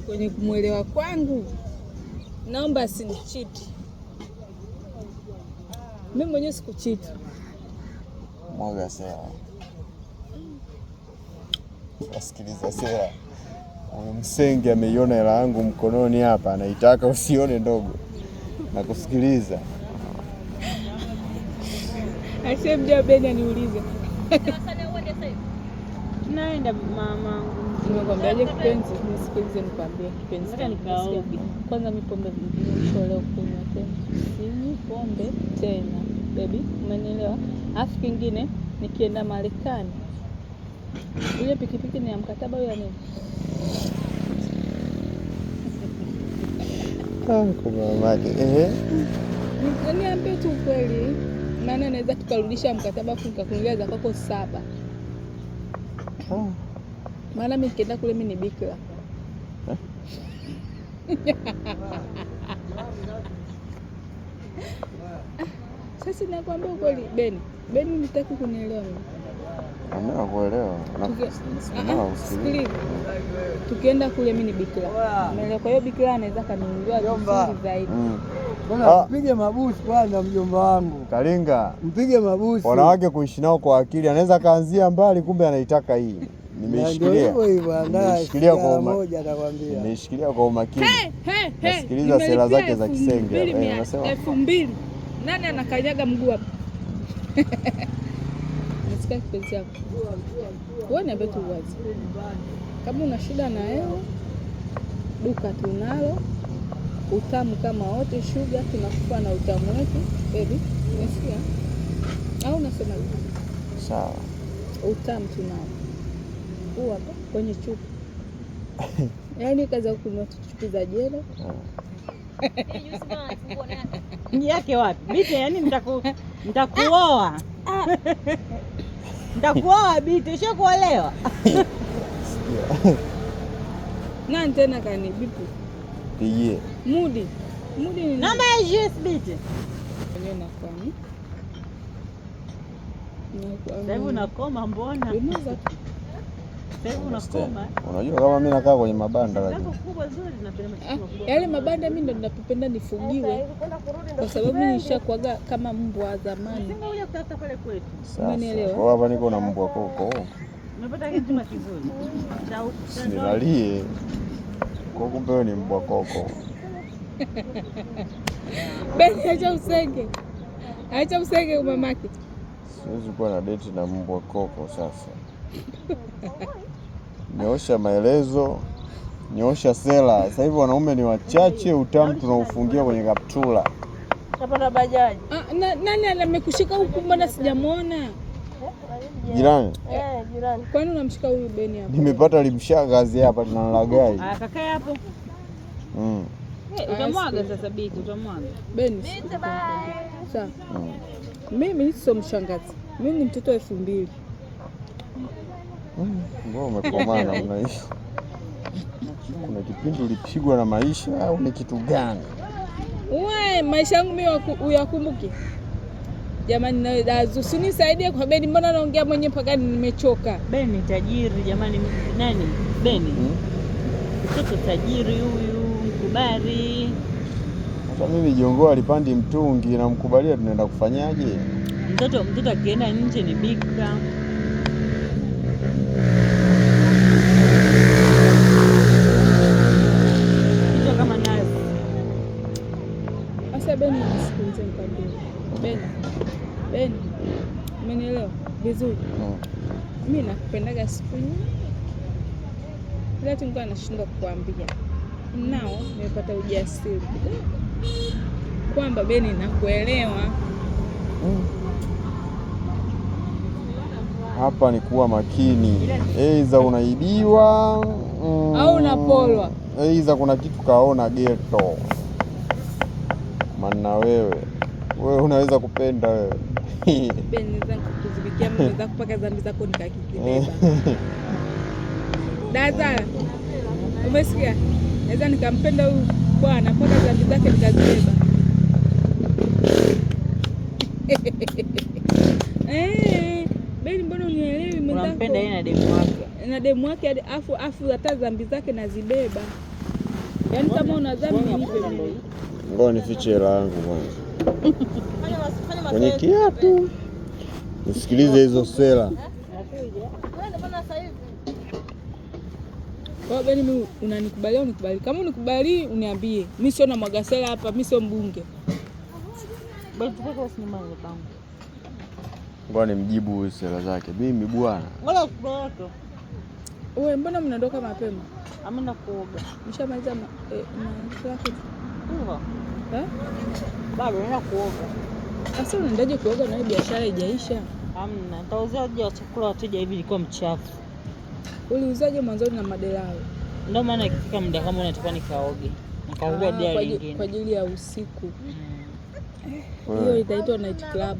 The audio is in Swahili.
Kwenye kumwelewa kwangu, naomba asinichiti. Mimi mwenyewe sikuchiti. Mwaga Sera. Wasikiliza Sera. Msenge ameiona hela yangu mkononi hapa, anaitaka usione ndogo. Na kusikiliza. Asemja Beni aniulize. Naenda mama. Nimekwambiaje kipenzi? Nisikilize nikwambie kipenzi. Nataka nikaoge. Kwanza mimi pombe nimeshaolewa kunywa tena. Sinywi pombe tena. Baby, umenielewa? Alafu kingine nikienda Marekani. Ile pikipiki ni ya mkataba au ya nini? Kwa mamake. Niambie tu kweli. Maana naweza tukarudisha mkataba afu nikakunulia za kwako 7. Maana mimi nikienda kule mimi ni bikira. Sasa nakwambia ukweli Beni. Beni nitaki kunielewa mimi. Mimi nakuelewa. Sikiliza. Tukienda kule mimi ni bikira. Umeelewa? Kwa hiyo bikira anaweza kaniuliwa vizuri zaidi. Bwana mpige mabusu kwanza mjomba wangu. Kalinga. Mpige mabusu. Wanawake kuishi nao kwa akili, anaweza kaanzia mbali kumbe anaitaka hii. Nimeshikilia. Nimeshikilia kwa moja nakwambia. Nimeshikilia kwa umakini. Nasikiliza sera zake za kisenge. Unasema 2000. Nani anakanyaga mguu hapa? Nasikia kipenzi yako. Wewe niambie tu wazi. Kama una shida na hewa, duka tunalo. Utamu kama wote, sugar tunakupa na utamu wetu. Baby, unasikia? Au unasema hivi? Sawa. Utamu tunao. Huu hapa kwenye chupa. Yaani kaza kununua chupa za jelo. Yake wapi? Bite, yani nitakuoa. Nitakuoa Bite, sio kuolewa. Nani tena kani bipu? Pigie. Mudi ni namba ya JS Bite. Ndio nakwani. Sasa hivi unakoma mbona? Sasa hivi unakoma. Unajua kama mimi nakaa kwenye mabanda lakini. Kubwa zuri tunapenda makubwa. Yale mabanda mimi ndo ninapenda nifugiwe. Kwa sababu mimi nishakuaga kama mbwa wa zamani. Sema uje kutafuta pale kwetu. Umeelewa? Kwa hapa niko na mbwa koko. Umepata kitu kizuri. Sinilalie. Kwa kumbe wewe ni mbwa koko. Beni acha usenge mamake. Siwezi kuwa na date na mbwa koko sasa. Nyosha maelezo, nyosha sera. Sasa hivi wanaume ni wachache, utamu tunaufungia kwenye kaptula. Napanda bajaji. Nani amekushika huku mbona sijamuona? Jirani? Jirani. Kwani unamshika huyu Beni hapa? Nimepata limshagazi hapa tunalagai. Kakae hapo. Utamwaga sasa Biti, utamwaga. Beni. Sawa. Mimi sio mshangazi. Mimi ni mtoto 2000. Mbona umekomana namna hiyo? Kuna kipindi ulipigwa na maisha au ni kitu gani? Wewe maisha yangu mimi uyakumbuki? Jamani na dazu usinisaidie kwa Beni, mbona naongea mwenyewe mpaka nimechoka. Beni tajiri jamani, nani? Beni. Mtoto tajiri huyu, mkubali. Hata mimi jongoa alipandi mtungi na mkubalia tunaenda kufanyaje? Mtoto akienda nje ni bika. Kitu kama nazi. Asa Beni nisikilize nikwambie. Beni. Umenielewa vizuri? Mimi nakupendaga siku nyingi. Ila tu nilikuwa nashindwa kukuambia. Nao nimepata ujasiri kwamba Beni nakuelewa. Hapa ni kuwa makini. Eiza unaibiwa au unapolwa. Eiza kuna kitu kaona geto. Maana wewe unaweza kupenda wewe. Beni zangu kuzibikia mimi za kupaka dhambi zako nikakibeba. Dada. Umesikia? Naweza nikampenda huyu bwana mpaka dhambi zake nikazibeba. Beni mbona unielewi mwenzako? Unampenda yeye na demu wake. Na demu wake afu hata dhambi zake nazibeba. Yaani kama unadhani nipe mimi. Ngoja nifiche hela yangu kwanza. Kwenye kiatu. Nisikilize hizo sela. Kwa hiyo mimi unanikubalia unikubali. Kama unikubali uniambie. Mimi sio na mwagasela hapa, mimi sio mbunge. Basi tukao sinema zangu. Ngoja nimjibu sela zake. Mimi bwana. Wala kutoka. Wewe mbona mnaondoka mapema? Amenda kuoga. Mshamaliza na yake. Bado naenda kuoga. Sasa unaendaje kuoga na biashara haijaisha? Hamna. Nitauzaje wa chakula wateja hivi ilikuwa mchafu. Uliuzaje mwanzoni na madelao? Ndio maana ikifika muda kama unataka nikaoge. Nikaoga dia lingine. Kwa ajili ya usiku. Hiyo itaitwa night club.